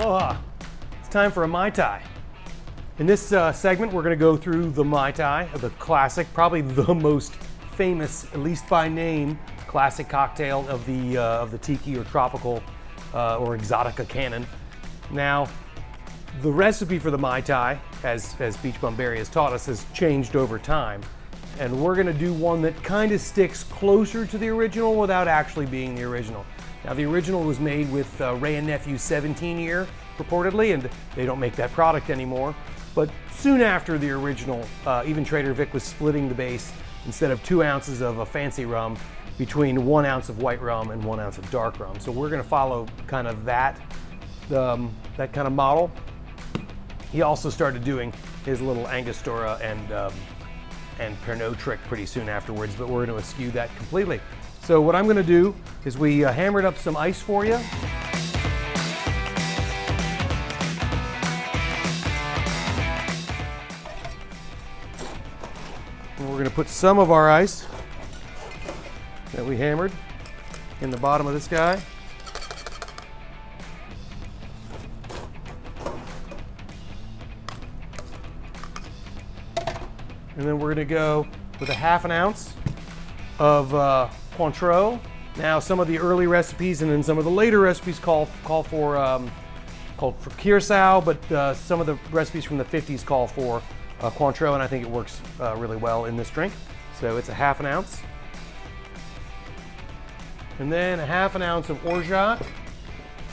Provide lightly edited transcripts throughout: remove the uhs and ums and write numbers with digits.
Aloha. It's time for a Mai Tai. In this segment, we're going to go through the Mai Tai, the classic, probably the most famous, at least by name, classic cocktail of the tiki or tropical or exotica canon. Now, the recipe for the Mai Tai, as Beach Bum Berry has taught us, has changed over time. And we're going to do one that kind of sticks closer to the original without actually being the original. Now, the original was made with Ray and Nephew's 17 year, purportedly, and they don't make that product anymore. But soon after the original, even Trader Vic was splitting the base, instead of 2 ounces of a fancy rum, between 1 ounce of white rum and 1 ounce of dark rum. So we're going to follow kind of that kind of model. He also started doing his little Angostura and Pernod trick pretty soon afterwards, but we're going to eschew that completely. So what I'm going to do is we hammered up some ice for you. And we're going to put some of our ice that we hammered in the bottom of this guy. And then we're going to go with 1/2 ounce of Cointreau. Now, some of the early recipes and then some of the later recipes call for Curacao, but some of the recipes from the 50s call for Cointreau, and I think it works really well in this drink. So it's 1/2 ounce. And then 1/2 ounce of orgeat.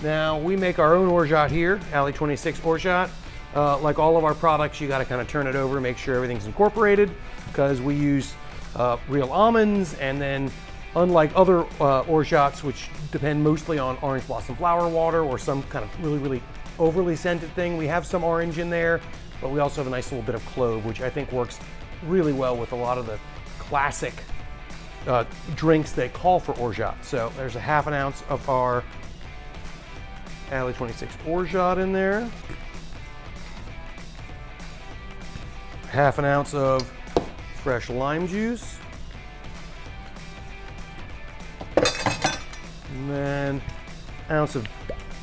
Now, we make our own orgeat here, Alley 26 Orgeat. Like all of our products, you got to kind of turn it over, make sure everything's incorporated, because we use real almonds, and then unlike other orgeats, which depend mostly on orange blossom flower water or some kind of really overly scented thing, we have some orange in there, but we also have a nice little bit of clove, which I think works really well with a lot of the classic drinks that call for orgeat. So there's 1/2 ounce of our Alley 26 Orgeat in there. 1/2 ounce of fresh lime juice. And then 1 ounce of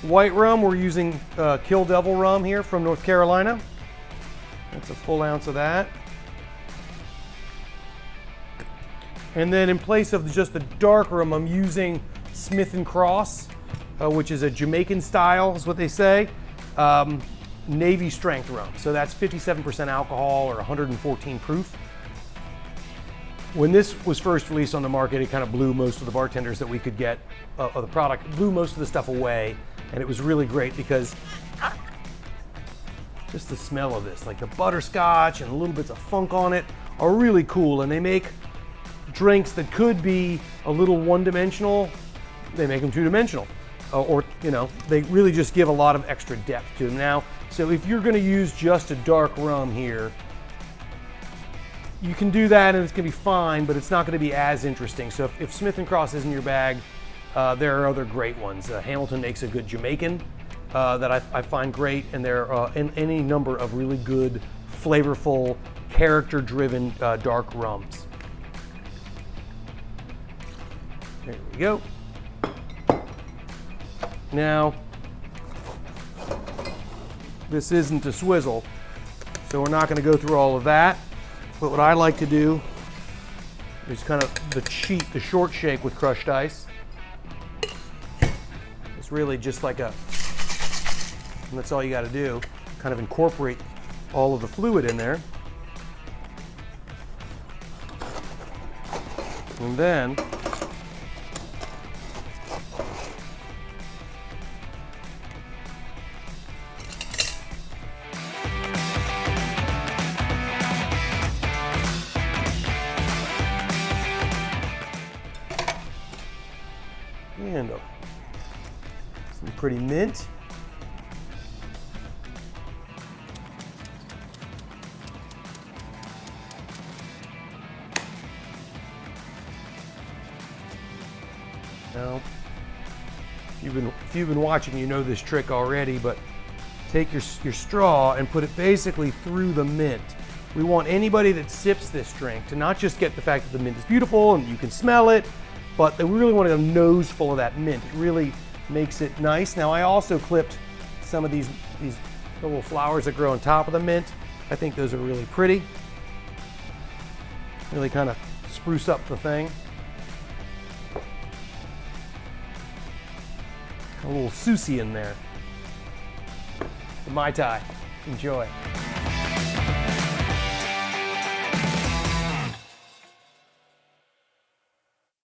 white rum. We're using Kill Devil rum here from North Carolina. That's a full ounce of that. And then in place of just the dark rum, I'm using Smith & Cross, which is a Jamaican style, is what they say. Navy strength rum. So that's 57% alcohol or 114 proof. When this was first released on the market, it kind of blew most of the bartenders that we could get of the product, blew most of the stuff away. And it was really great because just the smell of this, like the butterscotch and little bits of funk on it, are really cool. And they make drinks that could be a little one-dimensional, they make them two-dimensional. Or, you know, they really just give a lot of extra depth to them. Now, so if you're going to use just a dark rum here, you can do that and it's going to be fine, but it's not going to be as interesting. So if Smith & Cross isn't your bag, there are other great ones. Hamilton makes a good Jamaican that I find great, and there are any number of really good, flavorful, character-driven dark rums. There we go. Now, this isn't a swizzle, so we're not going to go through all of that. But what I like to do is kind of the short shake with crushed ice. It's really just like and that's all you got to do. Kind of incorporate all of the fluid in there. And then and some pretty mint. Now, if you've been watching, you know this trick already, but take your straw and put it basically through the mint. We want anybody that sips this drink to not just get the fact that the mint is beautiful and you can smell it, but they really want a nose full of that mint. It really makes it nice. Now, I also clipped some of these little flowers that grow on top of the mint. I think those are really pretty. Really kind of spruce up the thing. A little Susie in there. The Mai Tai. Enjoy.